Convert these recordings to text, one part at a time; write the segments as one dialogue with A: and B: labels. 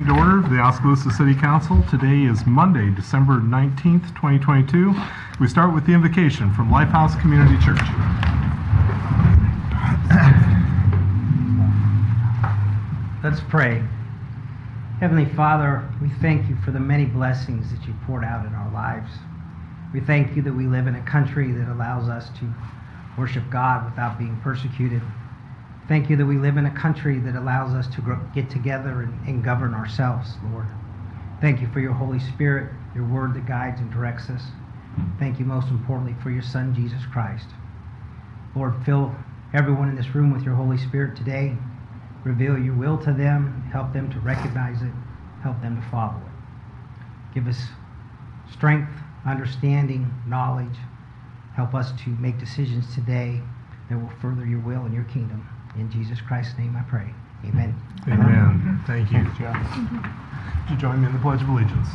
A: To order the Oskaloosa City Council. Today is Monday, December 19th, 2022. We start with the invocation from Lifehouse Community Church.
B: Let's pray. Heavenly Father, we thank you for the many blessings that you poured out in our lives. We thank you that we live in a country that allows us to worship God without being persecuted. Thank you that we live in a country that allows us to get together and govern ourselves, Lord. Thank you for your Holy Spirit, your word that guides and directs us. Thank you most importantly for your Son, Jesus Christ. Lord, fill everyone in this room with your Holy Spirit today. Reveal your will to them. Help them to recognize it. Help them to follow it. Give us strength, understanding, knowledge. Help us to make decisions today that will further your will and your kingdom. In Jesus Christ's name I pray. Amen.
A: Amen. Thank you, Jeff. Would you join me in the Pledge of Allegiance?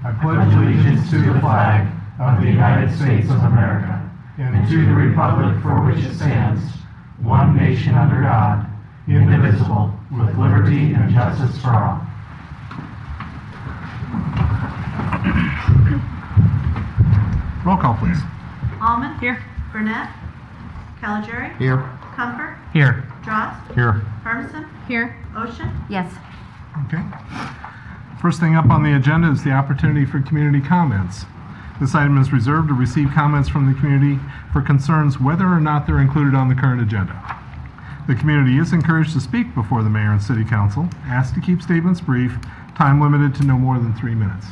C: I pledge allegiance to the flag of the United States of America and to the republic for which it stands, one nation under God, indivisible, with liberty and justice for all.
A: Roll call, please.
D: Allman? Here. Burnett? Caligari?
A: Here.
D: Comfort?
A: Here.
D: Drost?
A: Here.
D: Hermison? Here. Ocean?
E: Yes.
A: Okay. First thing up on the agenda is the opportunity for community comments. This item is reserved to receive comments from the community for concerns whether or not they're included on the current agenda. The community is encouraged to speak before the mayor and city council, asked to keep statements brief, time limited to no more than 3 minutes.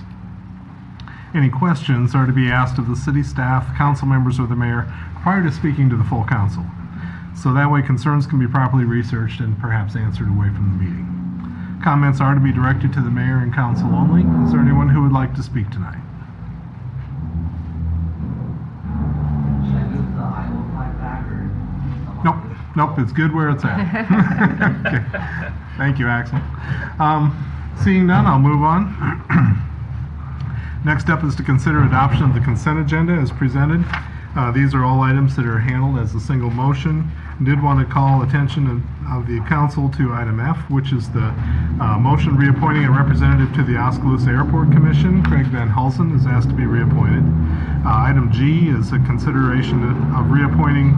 A: Any questions are to be asked of the city staff, council members, or the mayor prior to speaking to the full council. So that way concerns can be properly researched and perhaps answered away from the meeting. Comments are to be directed to the mayor and council only. Is there anyone who would like to speak tonight?
B: Should I move the Iowa flag back or?
A: Nope, it's good where it's at. Okay. Thank you, Axel. Seeing none, I'll move on. Next up is to consider adoption of the consent agenda as presented. These are all items that are handled as a single motion. Did want to call attention of the council to item F, which is the motion reappointing a representative to the Oskaloosa Airport Commission. Craig Van Hulsen is asked to be reappointed. Item G is a consideration of reappointing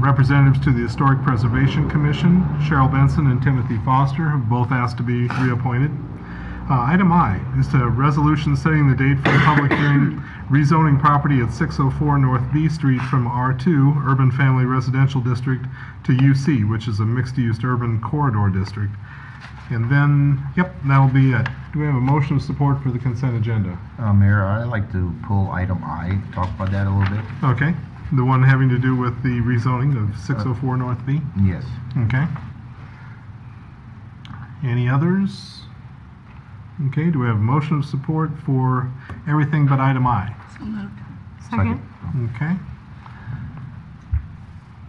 A: representatives to the Historic Preservation Commission. Cheryl Benson and Timothy Foster have both asked to be reappointed. Item I is a resolution setting the date for the public hearing rezoning property at 604 North B Street from R2, Urban Family Residential District, to UC, which is a mixed-use urban corridor district. And then, that'll be it. Do we have a motion of support for the consent agenda?
F: Mayor, I'd like to pull item I, talk about that a little bit.
A: Okay. The one having to do with the rezoning of 604 North B?
F: Yes.
A: Okay. Any others? Okay, do we have a motion of support for everything but item I?
E: So moved.
F: Second.
A: Okay.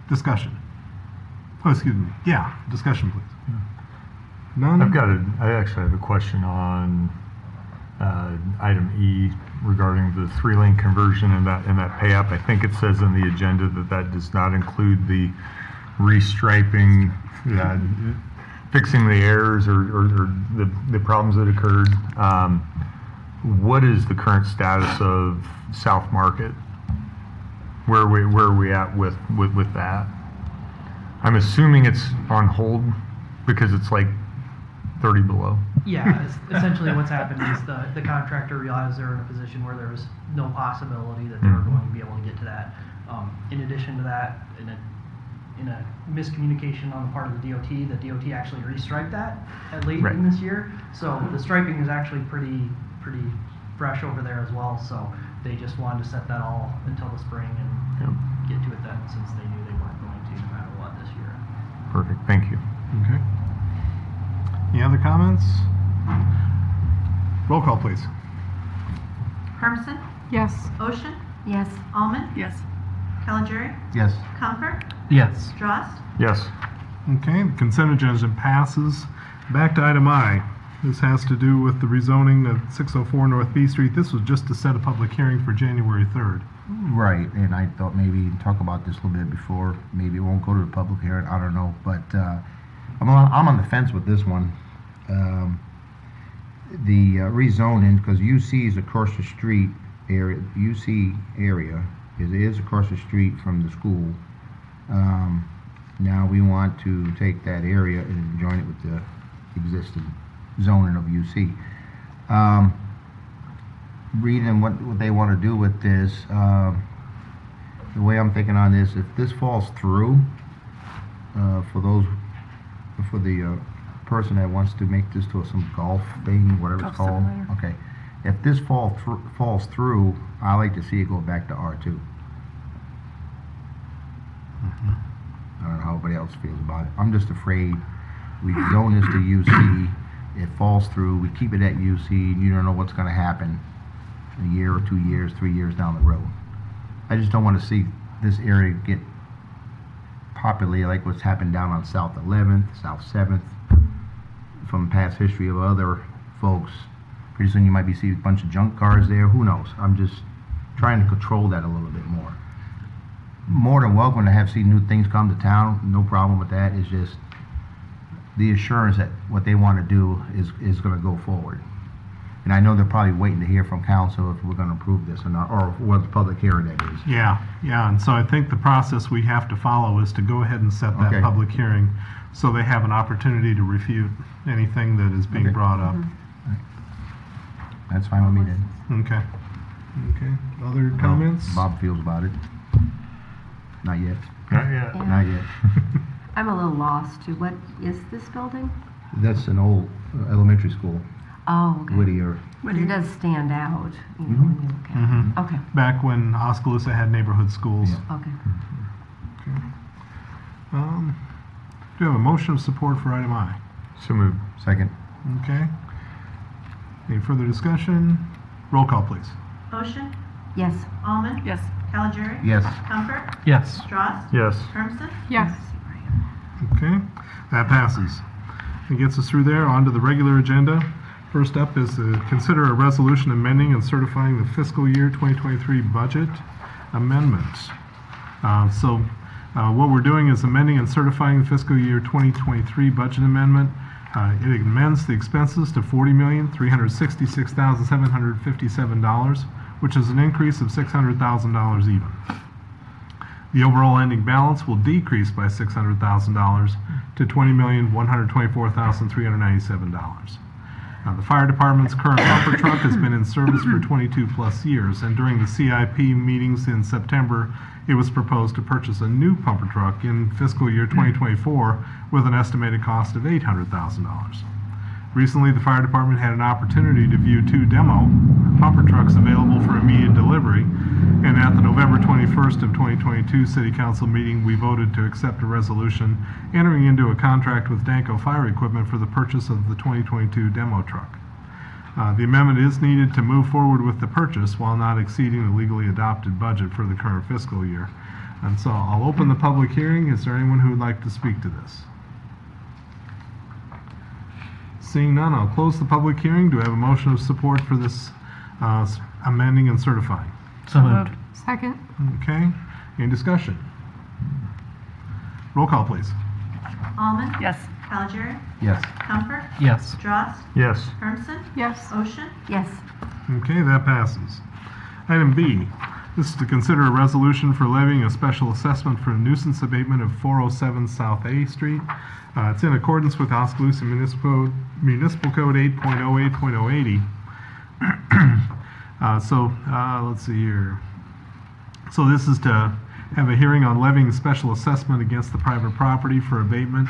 A: Discussion. Oh, excuse me. Yeah, discussion, please. None?
G: I actually have a question on item E regarding the 3-lane conversion and that pay up. I think it says in the agenda that does not include the restriping, fixing the errors or the problems that occurred. What is the current status of South Market? Where are we at with that? I'm assuming it's on hold because it's like 30 below.
H: Yeah, essentially what's happened is the contractor realized they were in a position where there was no possibility that they were going to be able to get to that. In addition to that, in a miscommunication on the part of the DOT actually restriped that late in this year. So the striping is actually pretty fresh over there as well. So they just wanted to set that all until the spring and get to it then, since they knew they weren't going to no matter what this year.
G: Perfect. Thank you.
A: Okay. Any other comments? Roll call, please.
D: Hermison?
E: Yes.
D: Ocean?
E: Yes.
D: Allman?
E: Yes.
D: Caligari?
F: Yes.
D: Comfort?
A: Yes.
D: Drost?
G: Yes.
A: Okay, the consent agenda passes. Back to item I. This has to do with the rezoning of 604 North B Street. This was just to set a public hearing for January 3rd.
F: Right, and I thought maybe talk about this a little bit before. Maybe it won't go to the public hearing. I don't know, but I'm on the fence with this one. the rezoning, because UC is across the street area, UC area is across the street from the school. Now we want to take that area and join it with the existing zoning of UC. Reading what they want to do with this, the way I'm thinking on this, if this falls through, for the person that wants to make this to some golf thing, whatever it's called. Okay. If this falls through, I like to see it go back to R2. I don't know how everybody else feels about it. I'm just afraid we zone this to UC, it falls through, we keep it at UC, and you don't know what's going to happen a year or 2 years, 3 years down the road. I just don't want to see this area get populated like what's happened down on South 11th, South 7th, from past history of other folks. Pretty soon you might be seeing a bunch of junk cars there, who knows? I'm just trying to control that a little bit more. More than welcome to have seen new things come to town, no problem with that. It's just the assurance that what they want to do is going to go forward. And I know they're probably waiting to hear from council if we're going to approve this or not, or what the public hearing that is.
A: Yeah, and so I think the process we have to follow is to go ahead and set that
F: Okay.
A: public hearing so they have an opportunity to refute anything that is being
F: Okay.
A: brought up.
F: That's fine with me then.
A: Okay. Other comments?
F: Bob feels about it. Not yet.
G: Not yet.
E: Yeah.
F: Not yet.
E: I'm a little lost too. What is this building?
F: That's an old elementary school,
E: Oh, okay.
F: Whittier.
E: It does stand out, you know,
F: Mhm.
E: when you look at
A: Mhm.
E: it. Okay,
A: Back when Oskaloosa had neighborhood schools.
F: Yeah.
E: okay.
A: Do you have a motion of support for item I?
G: So moved.
F: Second.
A: Okay. Any further discussion? Roll call, please.
D: Ocean,
E: Yes.
D: Almond,
I: Yes.
D: Calgery,
F: Yes.
D: Comfort,
H: Yes.
D: Drost,
G: Yes.
D: Hermson,
I: Yes.
A: Okay, that passes. It gets us through there, on to the regular agenda. First up is to consider a resolution amending and certifying the fiscal year 2023 budget amendments. What we're doing is amending and certifying the fiscal year 2023 budget amendment. It amends the expenses to $40,366,757, which is an increase of $600,000 even. The overall ending balance will decrease by $600,000 to $20,124,397. The fire department's current pumper truck has been in service for 22 plus years, and during the CIP meetings in September, it was proposed to purchase a new pumper truck in fiscal year 2024 with an estimated cost of $800,000. Recently, the fire department had an opportunity to view 2 demo pumper trucks available for immediate delivery, and at the November 21st of 2022 City Council meeting, we voted to accept a resolution entering into a contract with Danco Fire Equipment for the purchase of the 2022 demo truck. The amendment is needed to move forward with the purchase while not exceeding the legally adopted budget for the current fiscal year. And so I'll open the public hearing. Is there anyone who would like to speak to this? Seeing none, I'll close the public hearing. Do I have a motion of support for this amending and certifying?
H: So moved.
I: Second.
A: Okay, any discussion? Roll call, please.
D: Almond,
I: Yes.
D: Calgery,
F: Yes.
D: Comfort,
H: Yes.
D: Drost,
G: Yes.
D: Hermson,
I: Yes.
D: Ocean,
E: Yes.
A: Okay, that passes. Item B, this is to consider a resolution for levying a special assessment for a nuisance abatement of 407 South A Street. It's in accordance with Oskaloosa Municipal Code 8.08.080. Let's see here. So this is to have a hearing on levying a special assessment against the private property for abatement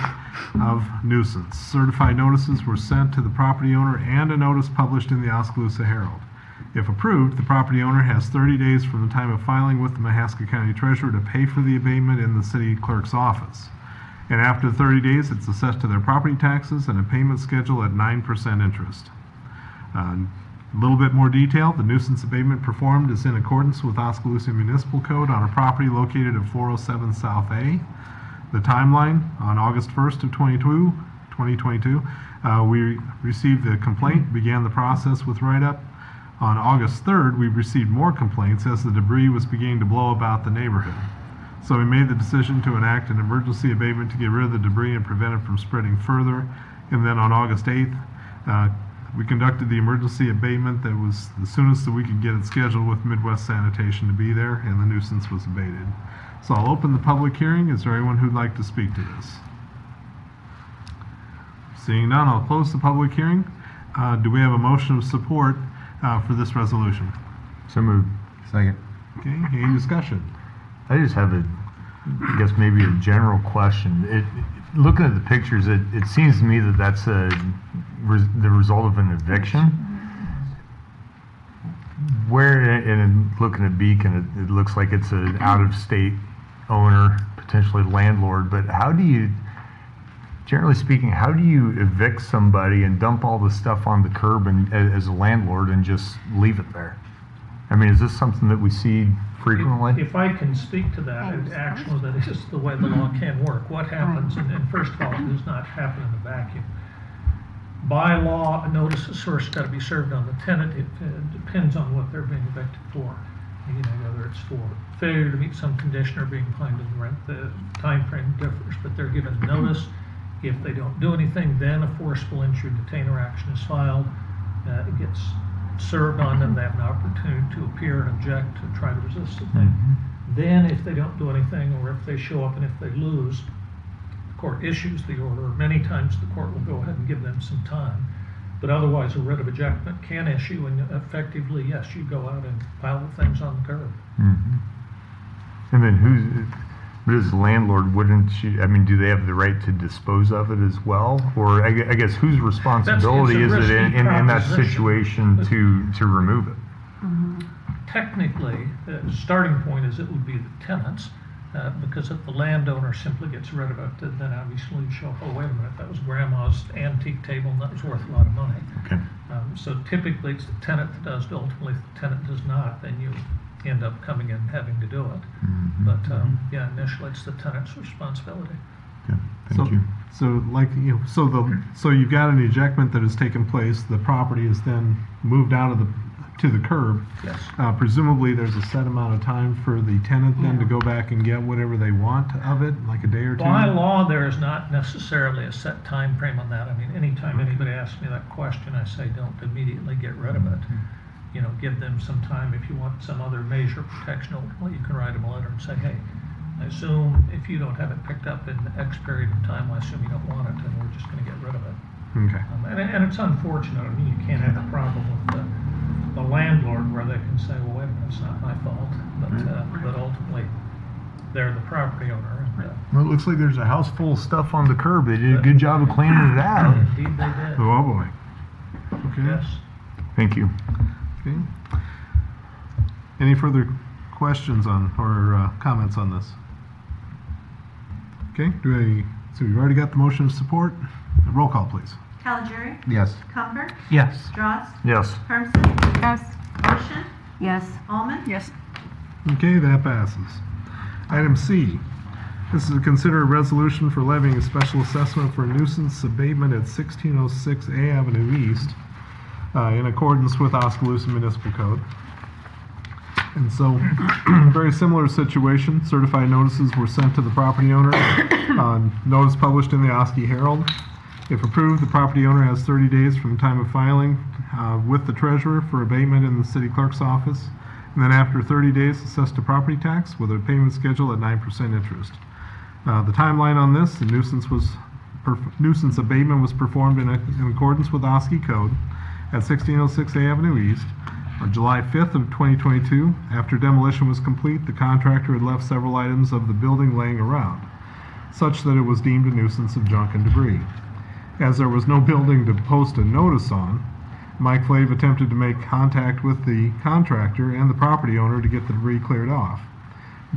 A: of nuisance. Certified notices were sent to the property owner and a notice published in the Oskaloosa Herald. If approved, the property owner has 30 days from the time of filing with the Mahaska County Treasurer to pay for the abatement in the city clerk's office. And after 30 days, it's assessed to their property taxes and a payment schedule at 9% interest. A little bit more detail, the nuisance abatement performed is in accordance with Oskaloosa Municipal Code on a property located at 407 South A. The timeline, on August 1st of 2022, we received the complaint, began the process with write-up. On August 3rd, we received more complaints as the debris was beginning to blow about the neighborhood. So we made the decision to enact an emergency abatement to get rid of the debris and prevent it from spreading further. And then on August 8th, we conducted the emergency abatement that was the soonest that we could get it scheduled with Midwest Sanitation to be there, and the nuisance was abated. So I'll open the public hearing. Is there anyone who'd like to speak to this? Seeing none, I'll close the public hearing. Do we have a motion of support for this resolution?
G: So moved.
F: Second.
A: Okay, any discussion?
G: I just have I guess maybe a general question. Looking at the pictures, it seems to me that that's the result of an eviction. Where, and looking at Beacon, it looks like it's an out-of-state owner, potentially landlord, but how do you, generally speaking, how do you evict somebody and dump all the stuff on the curb and, as a landlord, and just leave it there? I mean, is this something that we see frequently?
C: If I can speak to that, actually, that is the way the law can work. What happens, and first of all, it does not happen in a vacuum. By law, a notice is first got to be served on the tenant. It depends on what they're being evicted for. You know, whether it's for failure to meet some condition or being behind in the rent, the time frame differs, but they're given notice. If they don't do anything, then a forcible entry detainer action is filed. It gets served on them. They have an opportunity to appear and object, to try to resist the thing. Then if they don't do anything, or if they show up and if they lose, the court issues the order. Many times the court will go ahead and give them some time, but otherwise a writ of ejectment can issue, and effectively, yes, you go out and pile the things on the curb.
G: And then but as a landlord, wouldn't you, I mean, do they have the right to dispose of it as well? Or I guess whose responsibility is it in that situation to remove it?
C: Technically, the starting point is it would be the tenants, because if the landowner simply gets rid of it, then obviously you show, oh, wait a minute, that was grandma's antique table and that was worth a lot of money.
G: Okay.
C: So typically it's the tenant that does it. Ultimately, if the tenant does not, then you end up coming in and having to do it. But yeah, initially it's the tenant's responsibility.
G: Okay. Thank you.
A: So like, you know, so you've got an ejectment that has taken place. The property is then moved out of to the curb.
C: Yes.
A: Presumably there's a set amount of time for the tenant then to go back and get whatever they want of it, like a day or two?
C: By law, there is not necessarily a set time frame on that. I mean, anytime anybody asks me that question, I say don't immediately get rid of it. You know, give them some time. If you want some other measure of protection, ultimately you can write them a letter and say, hey, I assume if you don't have it picked up in X period of time, I assume you don't want it, and we're just going to get rid of it.
A: Okay.
C: And it's unfortunate. I mean, you can't have a problem with the landlord where they can say, well, wait a minute, it's not my fault. But ultimately, they're the property owner.
G: Well, it looks like there's a house full of stuff on the curb. They did a good job of cleaning it out.
C: Indeed, they did.
A: Oh boy. Okay.
C: Yes.
G: Thank you.
A: Okay. Any further questions on or comments on this? Okay. So we've already got the motion of support. Roll call, please.
D: Caligiuri,
F: Yes.
D: Comfort,
B: Yes.
D: Strauss,
G: Yes.
D: Hermsen,
E: Yes.
D: Ocean,
E: Yes.
D: Almond.
E: Yes.
A: Okay, that passes. Item C. This is to consider a resolution for levying a special assessment for nuisance abatement at 1606 A Avenue East in accordance with Oskaloosa Municipal Code. And so, very similar situation. Certified notices were sent to the property owner. Notice published in the Oski Herald. If approved, the property owner has 30 days from the time of filing with the treasurer for abatement in the city clerk's office. And then after 30 days, assessed a property tax with a payment schedule at 9% interest. The timeline on this, the nuisance abatement was performed in accordance with Oski Code at 1606 A Avenue East. On July 5th of 2022, after demolition was complete, the contractor had left several items of the building laying around, such that it was deemed a nuisance of junk and debris. As there was no building to post a notice on, Mike Flave attempted to make contact with the contractor and the property owner to get the debris cleared off.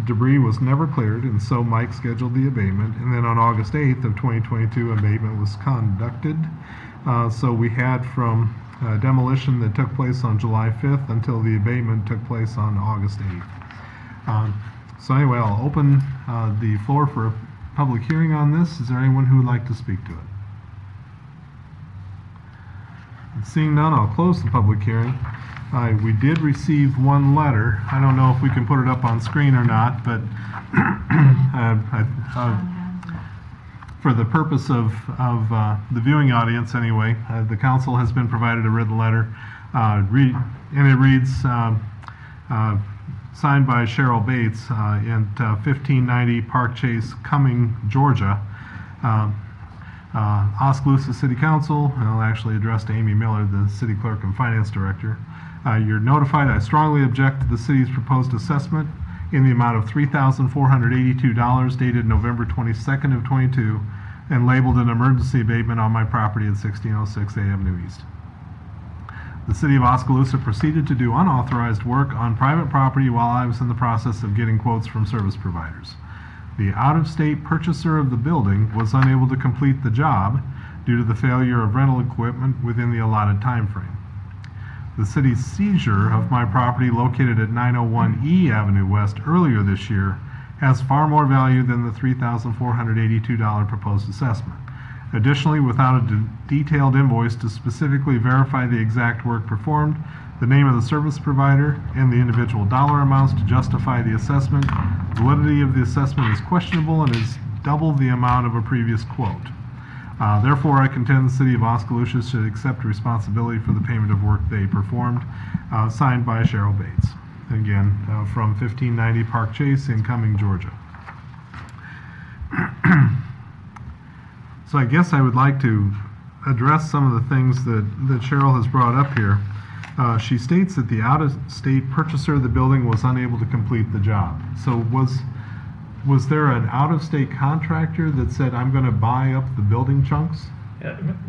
A: Debris was never cleared, and so Mike scheduled the abatement, and then on August 8th of 2022, abatement was conducted. So we had from demolition that took place on July 5th until the abatement took place on August 8th. So anyway, I'll open the floor for a public hearing on this. Is there anyone who would like to speak to it? Seeing none, I'll close the public hearing. We did receive one letter. I don't know if we can put it up on screen or not, but for the purpose of the viewing audience anyway, the council has been provided a written letter, and it reads, signed by Cheryl Bates in 1590 Park Chase, Cumming, Georgia. Oskaloosa City Council, and I'll actually address to Amy Miller, the City Clerk and Finance Director. You're notified I strongly object to the city's proposed assessment in the amount of $3,482 dated November 22nd of 22 and labeled an emergency abatement on my property at 1606 A Avenue East. The City of Oskaloosa proceeded to do unauthorized work on private property while I was in the process of getting quotes from service providers. The out-of-state purchaser of the building was unable to complete the job due to the failure of rental equipment within the allotted time frame. The city's seizure of my property located at 901 E Avenue West earlier this year has far more value than the $3,482 proposed assessment. Additionally, without a detailed invoice to specifically verify the exact work performed, the name of the service provider, and the individual dollar amounts to justify the assessment, validity of the assessment is questionable and is double the amount of a previous quote. Therefore, I contend the City of Oskaloosa should accept responsibility for the payment of work they performed, signed by Cheryl Bates. Again, from 1590 Park Chase in Cumming, Georgia. So I guess I would like to address some of the things that Cheryl has brought up here. She states that the out-of-state purchaser of the building was unable to complete the job. So was there an out-of-state contractor that said, I'm going to buy up the building chunks?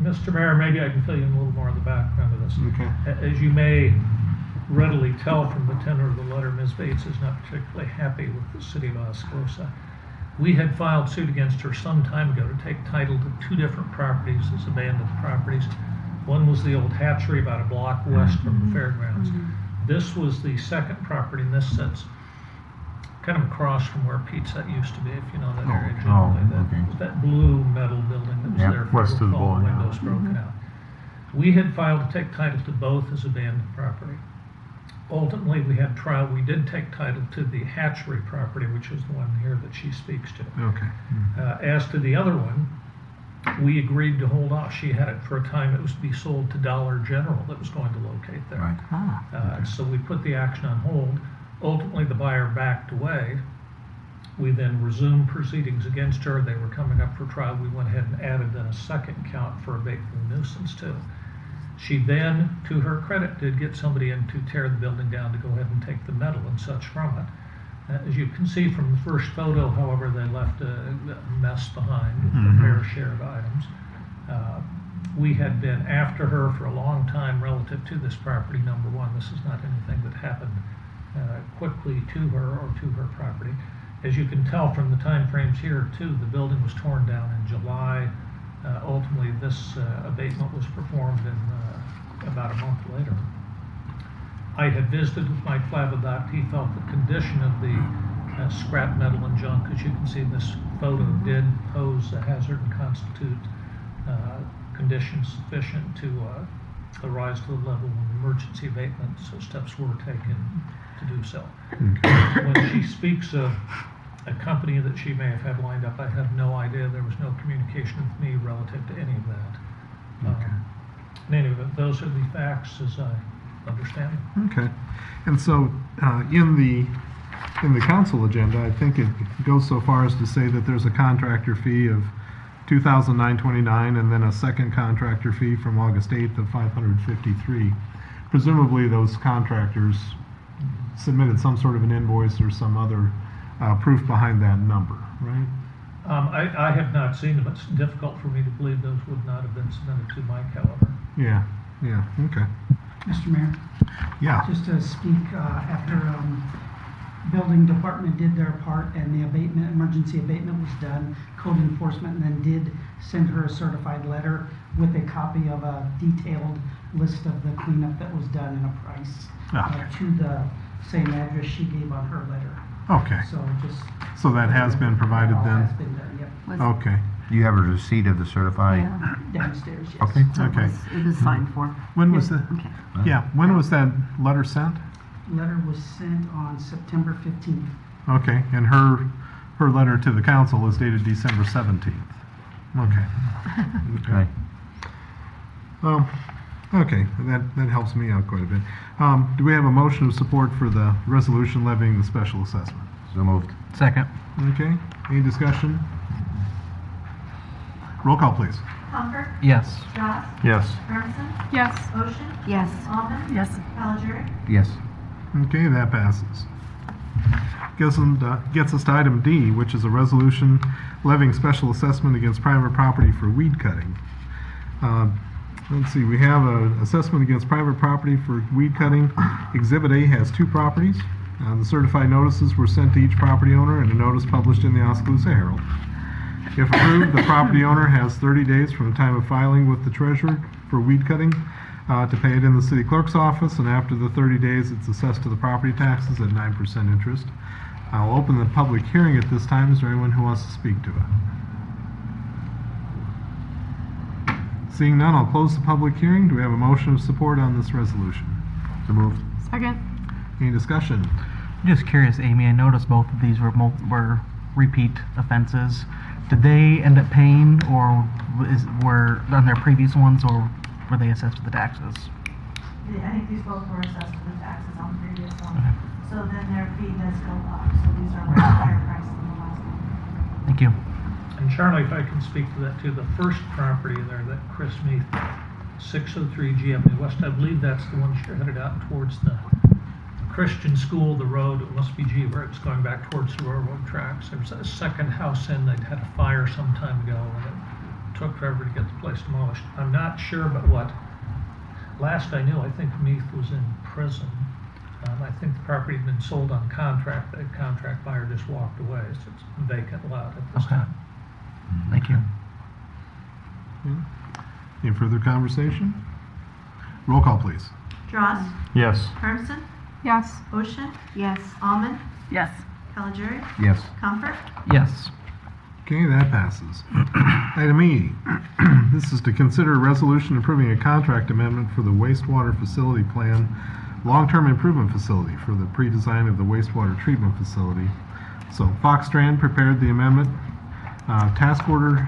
C: Mr. Mayor, maybe I can fill you in a little more of the background of this.
A: Okay.
C: As you may readily tell from the tenor of the letter, Ms. Bates is not particularly happy with the City of Oskaloosa. We had filed suit against her some time ago to take title to two different properties as abandoned properties. One was the old hatchery about a block west from the fairgrounds. This was the second property, and this sits kind of across from where Pizza Hut used to be, if you know that area generally. That blue metal building that was there for
G: west of the
C: all the
G: bowling alley.
C: windows broken out. We had filed to take title to both as abandoned property. Ultimately, we had trial. We did take title to the hatchery property, which is the one here that she speaks to.
A: Okay.
C: As to the other one, we agreed to hold off. She had it for a time. It was to be sold to Dollar General that was going to locate there.
F: Right.
C: So we put the action on hold. Ultimately, the buyer backed away. We then resumed proceedings against her. They were coming up for trial. We went ahead and added then a second count for abatement of nuisance too. She then, to her credit, did get somebody in to tear the building down to go ahead and take the metal and such from it. As you can see from the first photo, however, they left a mess behind with a fair share of items. We had been after her for a long time relative to this property. Number one, this is not anything that happened quickly to her or to her property. As you can tell from the time frames here too, the building was torn down in July. Ultimately, this abatement was performed in about a month later. I had visited with Mike Flavadat. He felt the condition of the scrap metal and junk, as you can see in this photo, did pose a hazard and constitute conditions sufficient to rise to the level of emergency abatement, so steps were taken to do so. When she speaks of a company that she may have had lined up, I have no idea. There was no communication with me relative to any of that. In any event, those are the facts as I understand them.
A: Okay. And so in the council agenda, I think it goes so far as to say that there's a contractor fee of $2,929 and then a second contractor fee from August 8th of $553. Presumably those contractors submitted some sort of an invoice or some other proof behind that number, right?
C: I have not seen them. It's difficult for me to believe those would not have been submitted to Mike, however.
A: Yeah, okay.
I: Mr. Mayor,
A: Yeah,
I: just to speak, after building department did their part and the abatement, emergency abatement was done, code enforcement then did send her a certified letter with a copy of a detailed list of the cleanup that was done and a price to the same address she gave on her letter.
A: okay. So that has been provided
I: All
A: then?
I: has been done, yep.
A: Okay.
F: Do you have a receipt of the certified?
E: Yeah,
I: Downstairs, yes.
F: Okay.
E: so
A: Okay.
E: it was signed for.
A: When was the,
E: Okay.
A: yeah, when was that letter sent?
I: Letter was sent on September 15th.
A: Okay, and her letter to the council is dated December 17th. Okay.
F: Okay.
A: Okay, that helps me out quite a bit. Do we have a motion of support for the resolution levying the special assessment?
F: So moved.
C: Second.
A: Okay, any discussion? Roll call, please.
D: Comfort?
C: Yes.
D: Ross?
G: Yes.
D: Hermson?
E: Yes.
D: Ocean?
E: Yes.
D: Almond?
E: Yes.
D: Calgery?
F: Yes.
A: Okay, that passes. Gets us to item D, which is a resolution levying special assessment against private property for weed cutting. Let's see, we have an assessment against private property for weed cutting. Exhibit A has 2 properties. The certified notices were sent to each property owner and a notice published in the Oskaloosa Herald. If approved, the property owner has 30 days from the time of filing with the treasurer for weed cutting to pay it in the city clerk's office, and after the 30 days, it's assessed to the property taxes at 9% interest. I'll open the public hearing at this time. Is there anyone who wants to speak to it? Seeing none, I'll close the public hearing. Do we have a motion of support on this resolution?
F: So moved.
E: Second.
A: Any discussion?
C: Just curious, Amy, I noticed both of these were repeat offenses. Did they end up paying, or were on their previous ones, or were they assessed with the taxes?
D: I think these both were assessed with the taxes on the previous one. So then their fee does go up, so these are much higher price than the last one.
C: Thank you.
J: And Charlie, if I can speak to that too, the first property there that Chris Meath, 603 GM West, I believe that's the one you're headed out towards the Christian school, the road, it must be G, where it's going back towards the railroad tracks. There was a second house in, they'd had a fire some time ago, and it took forever to get the place demolished. I'm not sure, but what, last I knew, I think Meath was in prison. I think the property had been sold on contract. The contract buyer just walked away, so it's a vacant lot at this
C: Okay.
J: time.
C: Thank you.
A: Any further conversation? Roll call, please.
D: Dross?
G: Yes.
D: Hermson?
E: Yes.
D: Ocean?
E: Yes.
D: Almond?
E: Yes.
D: Calgery?
F: Yes.
D: Comfort?
C: Yes.
A: Okay, that passes. Item E, this is to consider a resolution approving a contract amendment for the wastewater facility plan, long-term improvement facility for the pre-design of the wastewater treatment facility. So Fox Strand prepared the amendment, task order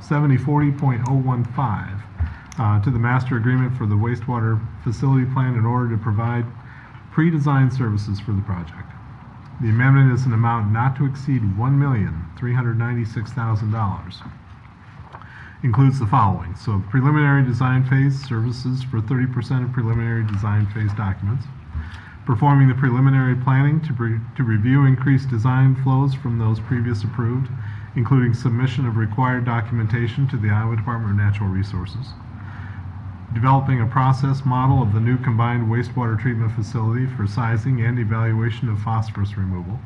A: 7040.015 to the master agreement for the wastewater facility plan in order to provide pre-design services for the project. The amendment is an amount not to exceed $1,396,000. Includes the following. So preliminary design phase services for 30% of preliminary design phase documents. Performing the preliminary planning to review increased design flows from those previous approved, including submission of required documentation to the Iowa Department of Natural Resources. Developing a process model of the new combined wastewater treatment facility for sizing and evaluation of phosphorus removal.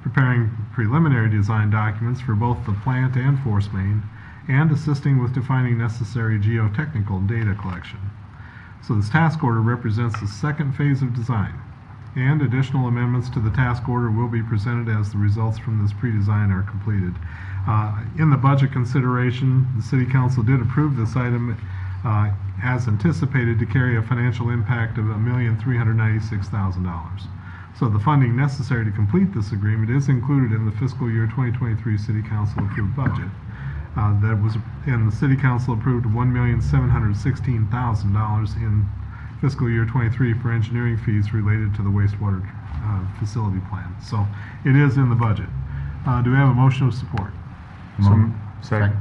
A: Preparing preliminary design documents for both the plant and force main, and assisting with defining necessary geotechnical data collection. So this task order represents the second phase of design, and additional amendments to the task order will be presented as the results from this pre-design are completed. In the budget consideration, the City Council did approve this item as anticipated to carry a financial impact of $1,396,000. So the funding necessary to complete this agreement is included in the fiscal year 2023 City Council approved budget. That was, and the City Council approved $1,716,000 in fiscal year 23 for engineering fees related to the wastewater facility plan. So it is in the budget. Do we have a motion of support?
G: Second.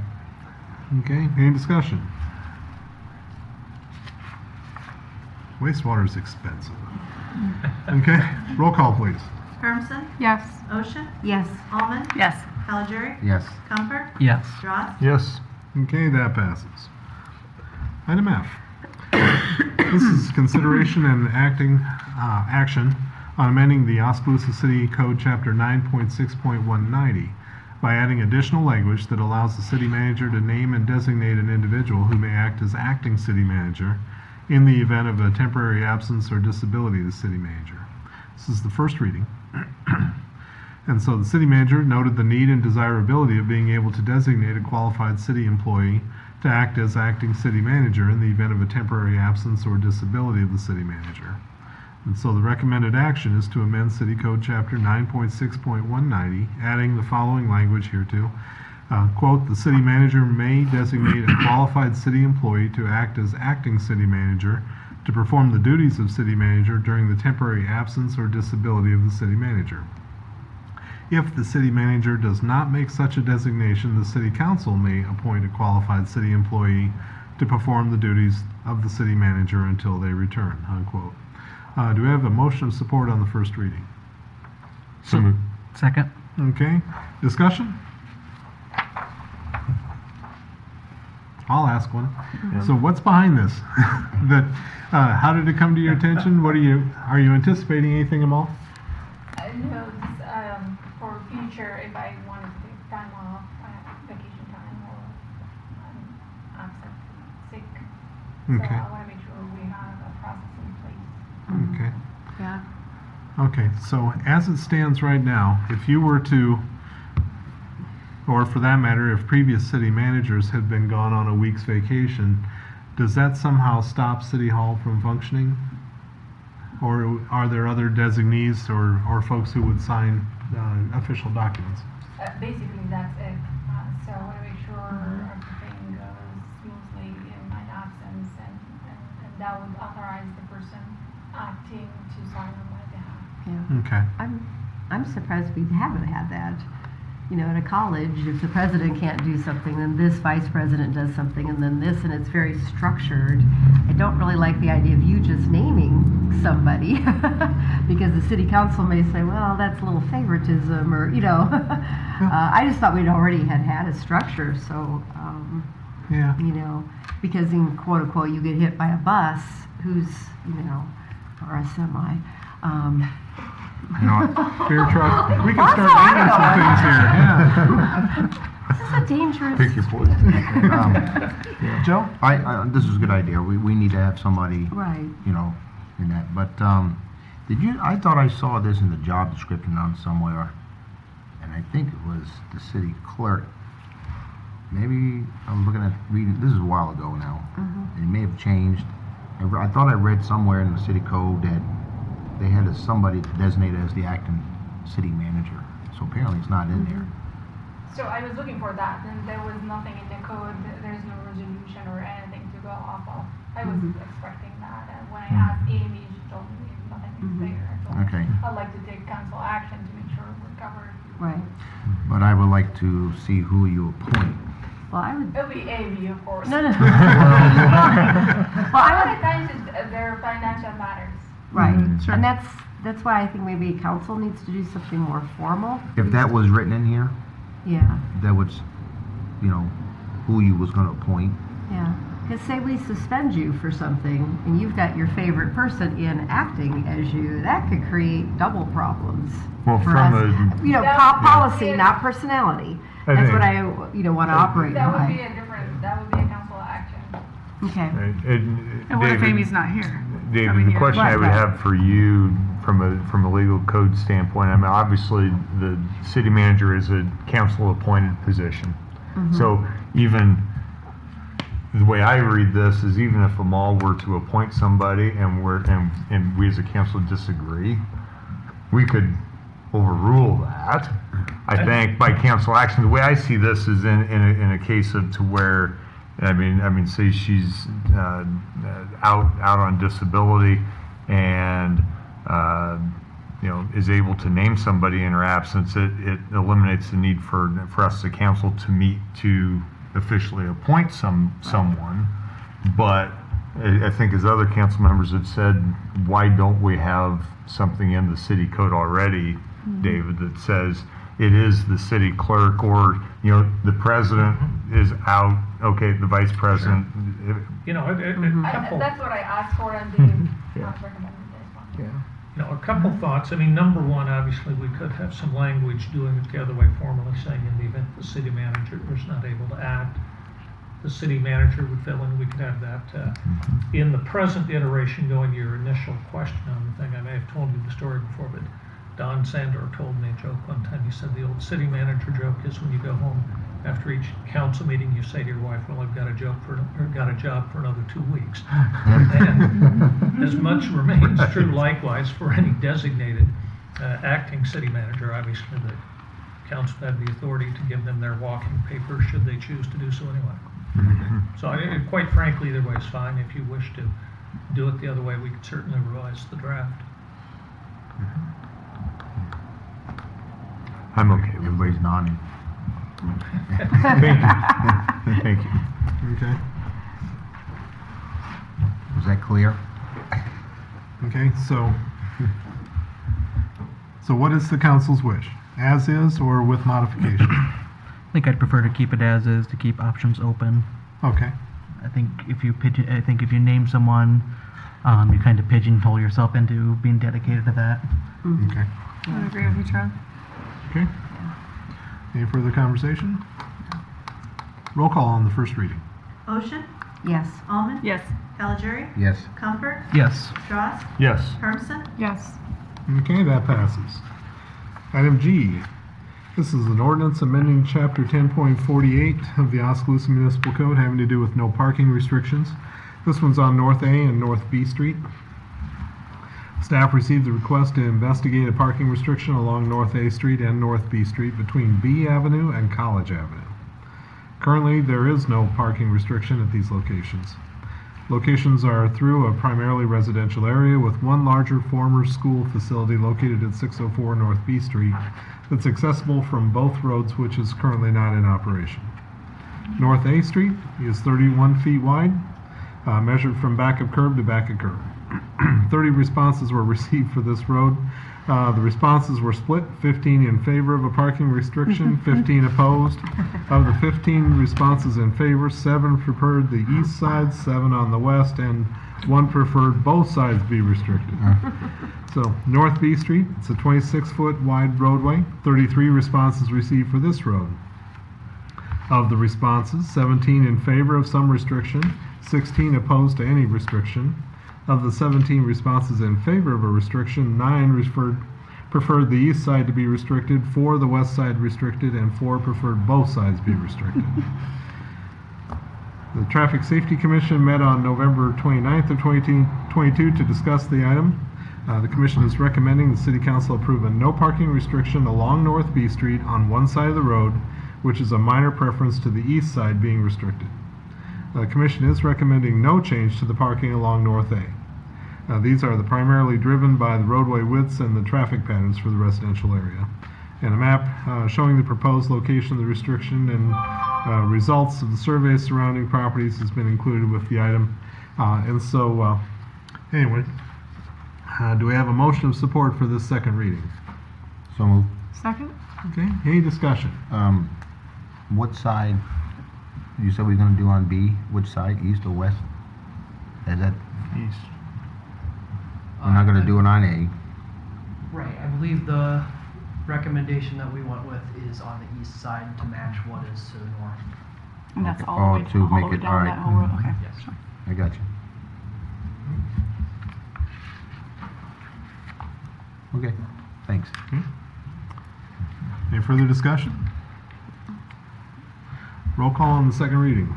A: Okay, any discussion? Wastewater is expensive. Okay, roll call, please.
D: Hermson?
E: Yes.
D: Ocean?
E: Yes.
D: Almond?
E: Yes.
D: Calgery?
F: Yes.
D: Comfort?
C: Yes.
D: Dross?
G: Yes.
A: Okay, that passes. Item F. This is consideration and action on amending the Oskaloosa City Code Chapter 9.6.190 by adding additional language that allows the city manager to name and designate an individual who may act as acting city manager in the event of a temporary absence or disability of the city manager. This is the first reading. And so the city manager noted the need and desirability of being able to designate a qualified city employee to act as acting city manager in the event of a temporary absence or disability of the city manager. And so the recommended action is to amend City Code Chapter 9.6.190, adding the following language hereto. Quote, "The city manager may designate a qualified city employee to act as acting city manager to perform the duties of city manager during the temporary absence or disability of the city manager. If the city manager does not make such a designation, the city council may appoint a qualified city employee to perform the duties of the city manager until they return," unquote. Do we have a motion of support on the first reading?
G: So moved.
C: Second.
A: Okay, discussion? I'll ask one. So what's behind this? How did it come to your attention? Are you anticipating anything, Amal?
K: No, this, for future, if I wanted to take time off, vacation time, or I'm absent, sick.
A: Okay.
K: So I want to make sure we have a process in place.
A: Okay.
E: Yeah.
A: Okay, so as it stands right now, if you were to, or for that matter, if previous city managers had been gone on a week's vacation, does that somehow stop City Hall from functioning? Or are there other designees or folks who would sign official documents?
K: Basically, that's it. So I want to make sure everything goes smoothly in my absence, and that would authorize the person acting to sign on my behalf.
E: Yeah.
A: Okay.
E: I'm surprised we haven't had that. You know, at a college, if the president can't do something, then this vice president does something, and then this, and it's very structured. I don't really like the idea of you just naming somebody because the city council may say, well, that's a little favoritism, or, you know. I just thought we'd already had a structure, so,
A: Yeah.
E: you know, because in quote unquote, you get hit by a bus, who's, you know, or a semi.
F: You know,
A: Beer truck. We can
E: That's
A: start
E: all
A: naming some
E: I
A: things here. Yeah.
E: This is a dangerous.
G: Pick your poison.
F: Joe? This is a good idea. We need to have somebody,
E: Right.
F: you know, in that. But I thought I saw this in the job description on somewhere, and I think it was the city clerk. Maybe I'm looking at reading, this is a while ago now. It may have changed. I thought I read somewhere in the city code that they had somebody designated as the acting city manager. So apparently it's not in there.
K: So I was looking for that, and there was nothing in the code. There's no resolution or anything to go off of. I was expecting that, and when I asked Amy, she told me nothing is there. I told her
F: Okay.
K: I'd like to take council action to make sure we're covered.
E: Right.
F: But I would like to see who you appoint.
E: Well, I would.
K: It'll be Amy, of course.
E: No, no.
K: Well,
E: Well,
K: a lot
E: I
K: of times their financial matters.
E: Right,
F: Sure.
E: and that's why I think maybe council needs to do something more formal.
F: If that was written in here,
E: Yeah,
F: that would, you know, who you was going to appoint.
E: yeah. Because say we suspend you for something, and you've got your favorite person in acting as you, that could create double problems.
G: Well,
E: for
G: from
E: us.
G: a-
E: You know,
K: That would
E: policy,
K: be-
E: not personality.
G: I
E: That's
G: think-
E: what I, you know, want to operate
K: That would be
E: by.
K: that would be a council action.
E: Okay.
L: And what if
G: David-
L: Amy's not here?
G: David,
L: Coming
G: the
L: here.
G: question I
E: Right,
G: would
E: right.
G: have for you from a legal code standpoint, I mean, obviously, the city manager is a council-appointed position. So even, the way I read this is even if Amal were to appoint somebody and we as a council disagree, we could overrule that, I think, by council action. The way I see this is in a case of to where, I mean, say she's out on disability and you know, is able to name somebody in her absence. It eliminates the need for us as a council to meet to officially appoint someone. But I think as other council members have said, why don't we have something in the city code already, David, that says it is the city clerk, or, you know, the president is out, okay, the vice president.
J: You know, a couple.
K: That's what I asked for, and they recommended this one.
J: You know, a couple thoughts. I mean, number one, obviously, we could have some language doing it the other way, formally saying in the event the city manager was not able to act, the city manager would fill in. We could have that in the present iteration. Going to your initial question on the thing, I may have told you the story before, but Don Sandor told me a joke one time. He said the old city manager joke is when you go home after each council meeting, you say to your wife, "Well, I've got a job for another 2 weeks." And as much remains true likewise for any designated acting city manager. Obviously, the council had the authority to give them their walking papers should they choose to do so anyway. So quite frankly, either way is fine. If you wish to do it the other way, we could certainly revise the draft.
G: I'm okay with it.
F: Everybody's nodding.
G: Thank you. Thank you.
A: Okay.
F: Was that clear?
A: Okay, so what is the council's wish? As is or with modification?
L: I think I'd prefer to keep it as is, to keep options open.
A: Okay.
L: I think if you name someone, you kind of pigeonhole yourself into being dedicated to that.
A: Okay.
M: I would agree with you, Charlie.
A: Okay. Any further conversation? Roll call on the first reading.
D: Ocean,
E: Yes.
D: Almond.
M: Yes.
D: Calgery,
F: Yes.
D: Comfort,
L: Yes.
D: Strauss,
G: Yes.
D: Hermson,
M: Yes.
A: Okay, that passes. Item G. This is an ordinance amending Chapter 10.48 of the Oskaloosa Municipal Code having to do with no parking restrictions. This one's on North A and North B Street. Staff received the request to investigate a parking restriction along North A Street and North B Street between B Avenue and College Avenue. Currently, there is no parking restriction at these locations. Locations are through a primarily residential area with one larger former school facility located at 604 North B Street that's accessible from both roads, which is currently not in operation. North A Street is 31 feet wide, measured from back of curb to back of curb. 30 responses were received for this road. The responses were split, 15 in favor of a parking restriction, 15 opposed. Of the 15 responses in favor, 7 preferred the east side, 7 on the west, and 1 preferred both sides be restricted. So, North B Street, it's a 26-foot wide roadway, 33 responses received for this road. Of the responses, 17 in favor of some restriction, 16 opposed to any restriction. Of the 17 responses in favor of a restriction, 9 preferred the east side to be restricted, 4 the west side restricted, and 4 preferred both sides be restricted. The Traffic Safety Commission met on November 29th of 2022 to discuss the item. The commission is recommending the City Council approve a no parking restriction along North B Street on one side of the road, which is a minor preference to the east side being restricted. The commission is recommending no change to the parking along North A. These are primarily driven by the roadway widths and the traffic patterns for the residential area. And a map showing the proposed location of the restriction and results of the survey surrounding properties has been included with the item. Anyway, do we have a motion of support for this second reading?
F: So moved.
M: Second?
A: Okay, any discussion?
F: What side, you said we're gonna do on B, which side, east or west? Is that,
G: East.
F: we're not gonna do it on A?
H: Right, I believe the recommendation that we went with is on the east side to match what is to the north.
M: And that's
F: Okay.
M: all
F: Oh,
M: the way,
F: to
M: all the
F: make
M: way
F: it-
M: down
F: all
M: that
F: right.
M: whole road? Okay.
H: Yes.
F: I got you. Okay, thanks.
A: Any further discussion? Roll call on the second reading.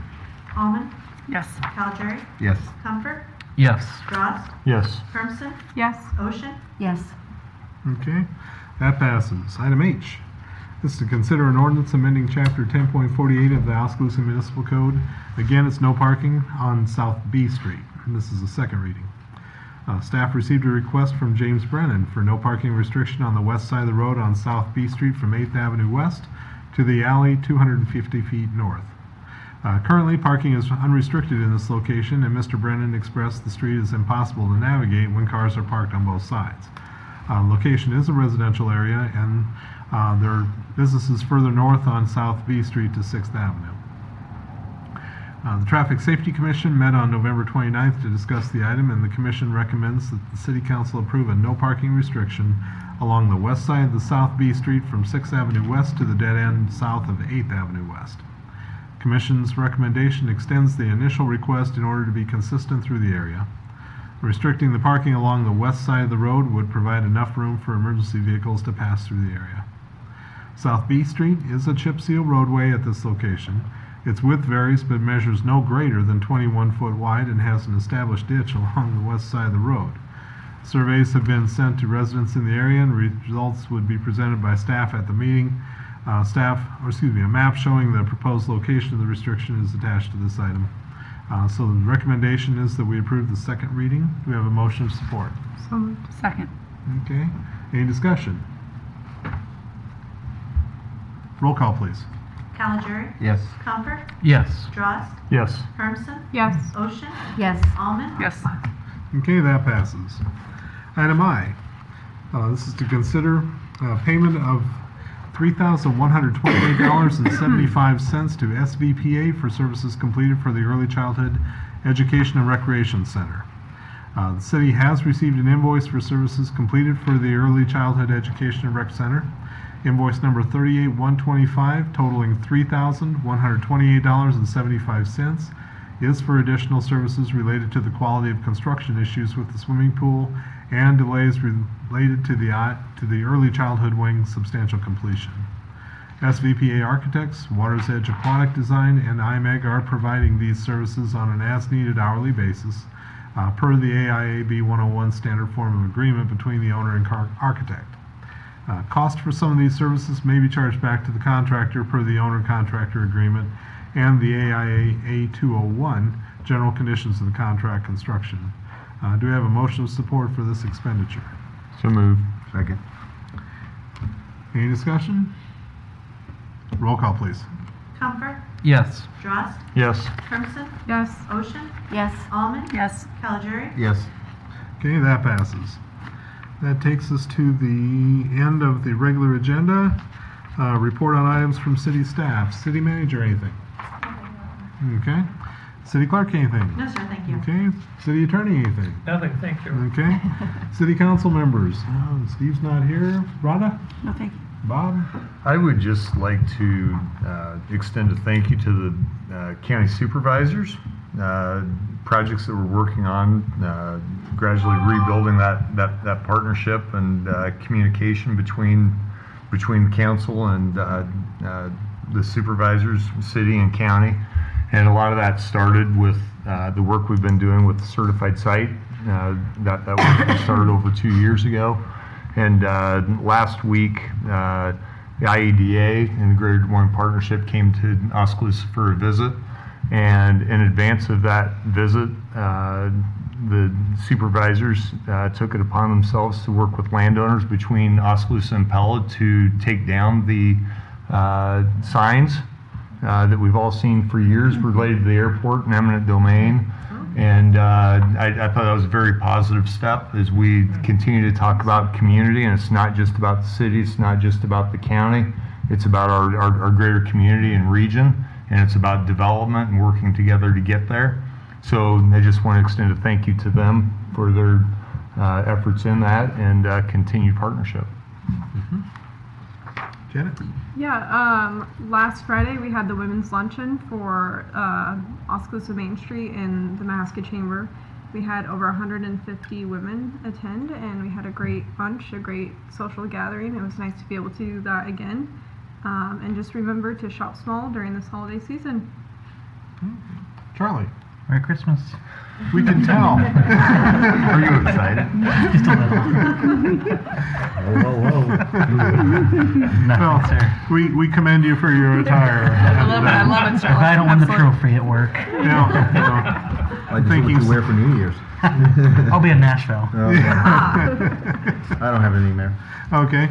D: Almond,
M: Yes.
D: Calgery,
F: Yes.
D: Comfort,
L: Yes.
D: Strauss,
G: Yes.
D: Hermson,
M: Yes.
D: Ocean,
E: Yes.
A: Okay, that passes. Item H. This is to consider an ordinance amending Chapter 10.48 of the Oskaloosa Municipal Code. Again, it's no parking on South B Street. And this is the second reading. Staff received a request from James Brennan for no parking restriction on the west side of the road on South B Street from 8th Avenue West to the alley 250 feet north. Currently, parking is unrestricted in this location, and Mr. Brennan expressed the street is impossible to navigate when cars are parked on both sides. Location is a residential area, and there are businesses further north on South B Street to 6th Avenue. The Traffic Safety Commission met on November 29th to discuss the item, and the commission recommends that the City Council approve a no parking restriction along the west side of the South B Street from 6th Avenue West to the dead end south of 8th Avenue West. Commission's recommendation extends the initial request in order to be consistent through the area. Restricting the parking along the west side of the road would provide enough room for emergency vehicles to pass through the area. South B Street is a chip seal roadway at this location. Its width varies but measures no greater than 21 foot wide and has an established ditch along the west side of the road. Surveys have been sent to residents in the area and results would be presented by staff at the meeting. A map showing the proposed location of the restriction is attached to this item. So the recommendation is that we approve the second reading. Do we have a motion of support?
M: So moved. Second.
A: Okay. Any discussion? Roll call, please.
D: Caligiuri.
F: Yes.
D: Comfort.
L: Yes.
D: Drost.
G: Yes.
D: Hermson.
M: Yes.
D: Ocean.
E: Yes.
D: Almond.
M: Yes.
A: Okay, that passes. Item I. This is to consider payment of $3,128.75 to SVPA for services completed for the Early Childhood Education and Recreation Center. The city has received an invoice for services completed for the Early Childhood Education and Rec Center. Invoice number 38125 totaling $3,128.75 is for additional services related to the quality of construction issues with the swimming pool and delays related to the early childhood wing substantial completion. SVPA Architects, Water's Edge Aquatic Design, and IMEG are providing these services on an as-needed hourly basis per the AIAB 101 standard form of agreement between the owner and architect. Cost for some of these services may be charged back to the contractor per the owner-contractor agreement and the AIA 201 general conditions of the contract construction. Do we have a motion of support for this expenditure?
G: So moved.
F: Second.
A: Any discussion? Roll call, please.
D: Comfort.
L: Yes.
D: Drost.
G: Yes.
D: Hermson.
M: Yes.
D: Ocean.
E: Yes.
D: Almond.
M: Yes.
D: Caligiuri.
F: Yes.
A: Okay, that passes. That takes us to the end of the regular agenda. Report on items from city staff. City manager, anything? Okay. City clerk, anything?
D: No, sir, thank you.
A: Okay. City attorney, anything?
J: Nothing, thank you.
A: Okay. City council members. Steve's not here. Rhonda?
M: No, thank you.
A: Bob?
G: I would just like to extend a thank you to the county supervisors. Projects that we're working on, gradually rebuilding that partnership and communication between the council and the supervisors, city and county. And a lot of that started with the work we've been doing with the certified site. That work started over 2 years ago. And last week, the IEDA and the Greater Des Moines Partnership came to Oskaloosa for a visit. And in advance of that visit, the supervisors took it upon themselves to work with landowners between Oskaloosa and Pella to take down the signs that we've all seen for years related to the airport and eminent domain. And I thought that was a very positive step as we continue to talk about community. And it's not just about the city, it's not just about the county, it's about our greater community and region. And it's about development and working together to get there. So I just want to extend a thank you to them for their efforts in that and continued partnership.
A: Janet?
M: Yeah, last Friday we had the women's luncheon for Oskaloosa Main Street in the Mahaska Chamber. We had over 150 women attend, and we had a great lunch, a great social gathering. It was nice to be able to do that again. And just remember to shop small during this holiday season.
A: Charlie?
L: Merry Christmas.
A: We can tell.
G: Are you excited?
L: Just a little. Whoa. No,
A: Well,
L: sir.
A: we commend you for your attire.
M: I love it,
L: If I don't win the trophy at work,
F: Like this is what you wear for New Year's.
L: I'll be in Nashville.
F: Okay. I don't have anything there.
A: Okay.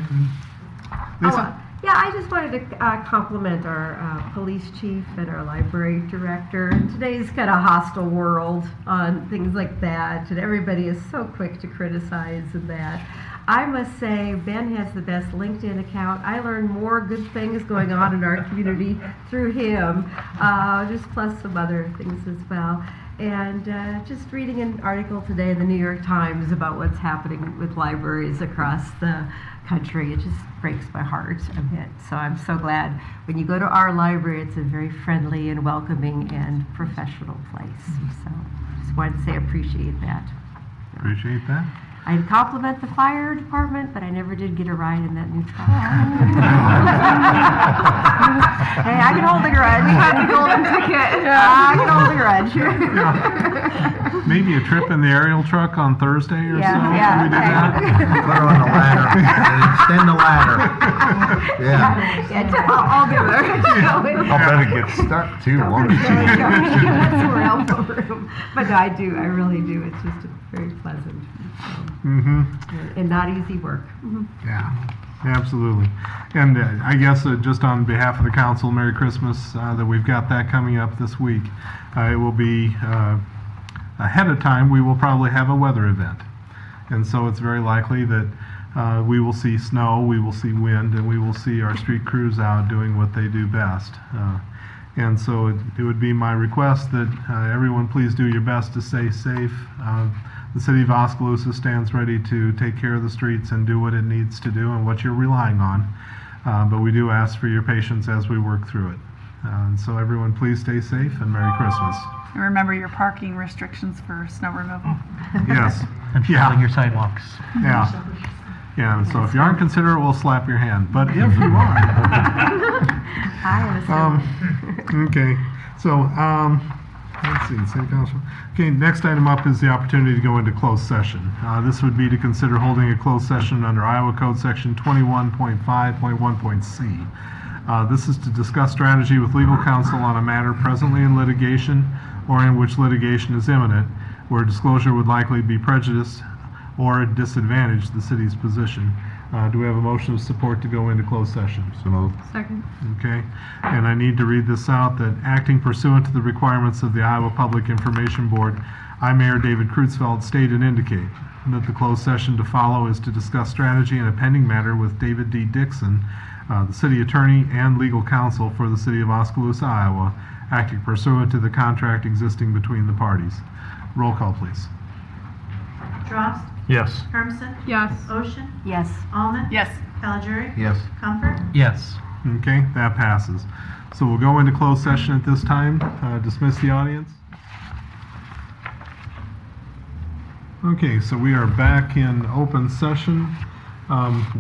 A: Lisa?
E: Yeah, I just wanted to compliment our police chief and our library director. In today's kind of hostile world on things like that, and everybody is so quick to criticize and that. I must say, Ben has the best LinkedIn account. I learn more good things going on in our community through him, just plus some other things as well. And just reading an article today in the New York Times about what's happening with libraries across the country, it just breaks my heart a bit. So I'm so glad when you go to our library, it's a very friendly and welcoming and professional place. So just wanted to say I appreciate that.
A: Appreciate that.
E: I'd compliment the fire department, but I never did get a ride in that new truck. Hey, I can hold a grudge.
M: We had the golden ticket.
E: I can hold a grudge.
A: Maybe a trip in the aerial truck on Thursday or
E: Yeah,
A: so?
E: yeah,
A: Can we do
E: okay.
A: that?
F: Put her on the ladder, and extend the ladder. Yeah.
E: Yeah,
M: I'll do there.
G: I'll bet it gets stuck too, won't it?
E: That's more elbow room. But no, I do. I really do. It's just very pleasant. And not easy work.
A: Yeah, absolutely. And I guess just on behalf of the council, Merry Christmas, that we've got that coming up this week. It will be, ahead of time, we will probably have a weather event. And so it's very likely that we will see snow, we will see wind, and we will see our street crews out doing what they do best. And so it would be my request that everyone please do your best to stay safe. The city of Oskaloosa stands ready to take care of the streets and do what it needs to do and what you're relying on. But we do ask for your patience as we work through it. And so everyone please stay safe and Merry Christmas.
N: And remember your parking restrictions for snow removal.
A: Yes.
L: And shoveling your sidewalks.
A: Yeah. Yeah, and so if you aren't considerate, we'll slap your hand. But if you are.
E: I am
A: Okay. So, let's see, City Council. Okay, next item up is the opportunity to go into closed session. This would be to consider holding a closed session under Iowa Code Section 21.5.1.c. This is to discuss strategy with legal counsel on a matter presently in litigation or in which litigation is imminent, where disclosure would likely be prejudiced or disadvantage the city's position. Do we have a motion of support to go into closed session?
F: So moved.
M: Second.
A: Okay, and I need to read this out, that acting pursuant to the requirements of the Iowa Public Information Board, I, Mayor David Kreutzfeld, state and indicate that the closed session to follow is to discuss strategy in a pending matter with David D. Dixon, the city attorney and legal counsel for the city of Oskaloosa, Iowa, acting pursuant to the contract existing between the parties. Roll call, please.
D: Drost,
G: Yes.
D: Hermson,
M: Yes.
D: Ocean,
E: Yes.
D: Almond,
N: Yes.
D: Caligiuri,
F: Yes.
D: Comfort.
L: Yes.
A: Okay, that passes. So we'll go into closed session at this time. Dismiss the audience. Okay, so we are back in open session.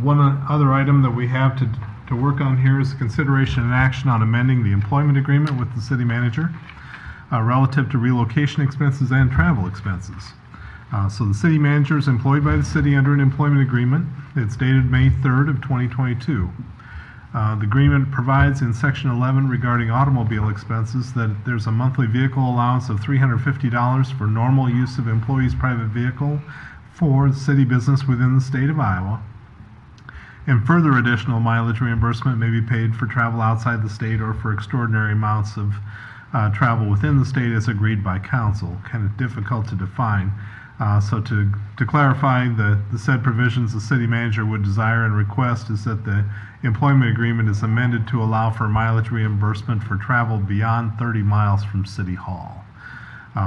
A: One other item that we have to work on here is consideration and action on amending the employment agreement with the city manager relative to relocation expenses and travel expenses. So the city manager is employed by the city under an employment agreement. It's dated May 3rd of 2022. The agreement provides in Section 11 regarding automobile expenses that there's a monthly vehicle allowance of $350 for normal use of employee's private vehicle for city business within the state of Iowa. And further additional mileage reimbursement may be paid for travel outside the state or for extraordinary amounts of travel within the state as agreed by council. Kind of difficult to define. So to clarify the said provisions the city manager would desire and request is that the employment agreement is amended to allow for mileage reimbursement for travel beyond 30 miles from City Hall.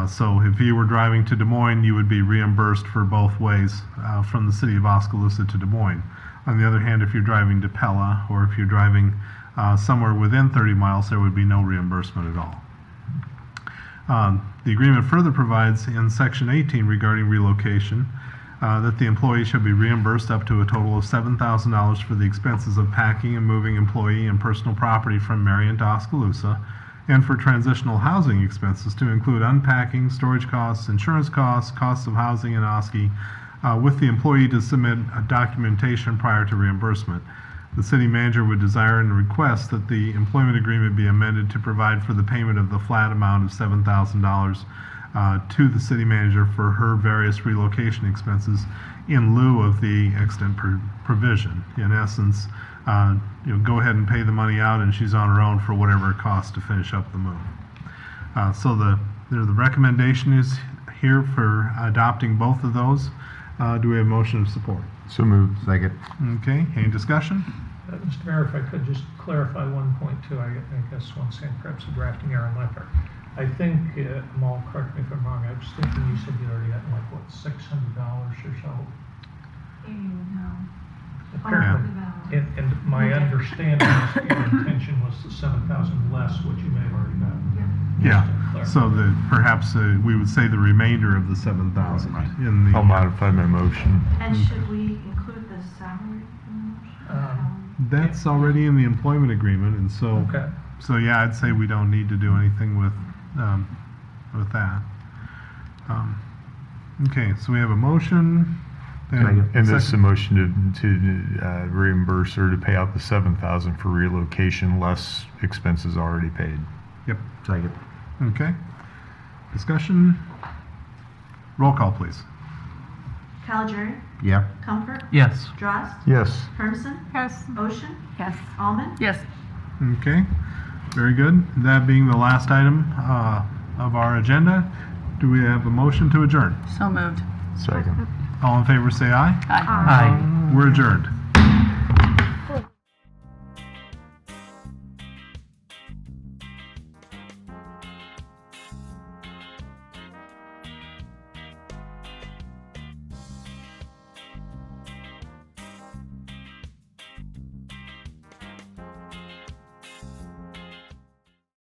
A: So if you were driving to Des Moines, you would be reimbursed for both ways from the city of Oskaloosa to Des Moines. On the other hand, if you're driving to Pella or if you're driving somewhere within 30 miles, there would be no reimbursement at all. The agreement further provides in Section 18 regarding relocation that the employee shall be reimbursed up to a total of $7,000 for the expenses of packing and moving employee and personal property from Marion to Oskaloosa, and for transitional housing expenses to include unpacking, storage costs, insurance costs, costs of housing in Oski, with the employee to submit a documentation prior to reimbursement. The city manager would desire and request that the employment agreement be amended to provide for the payment of the flat amount of $7,000 to the city manager for her various relocation expenses in lieu of the extant provision. In essence, go ahead and pay the money out and she's on her own for whatever it costs to finish up the move. So the recommendation is here for adopting both of those. Do we have a motion of support?
G: So moved.
F: Second.
A: Okay, any discussion?
J: Mr. Mayor, if I could just clarify one point too, I guess once again, perhaps a drafting error on my part. I think, Mal, correct me if I'm wrong, I was thinking you said you already got like, what, $600 or so?
D: Apparently.
J: And my understanding is your intention was the 7,000 less what you may have already got.
D: Yeah.
A: Yeah, so that perhaps we would say the remainder of the 7,000 in the.
G: I'll modify my motion.
D: And should we include the salary in the motion?
A: That's already in the employment agreement, and so.
J: Okay.
A: So yeah, I'd say we don't need to do anything with that. Okay, so we have a motion.
G: And this is a
A: second.
G: motion to reimburse or to pay out the 7,000 for relocation, less expenses already paid.
A: Yep.
F: Second.
A: Okay. Discussion. Roll call, please.
D: Calgery,
F: Yeah.
D: Comfort,
L: Yes.
D: Drost,
G: Yes.
D: Hermson,
M: Yes.
D: Ocean,
E: Yes.
D: Almond.
N: Yes.
A: Okay. Very good. That being the last item of our agenda, do we have a motion to adjourn?
N: So moved.
G: Second.
A: All in favor, say aye.
N: Aye.
L: Aye.
A: We're adjourned.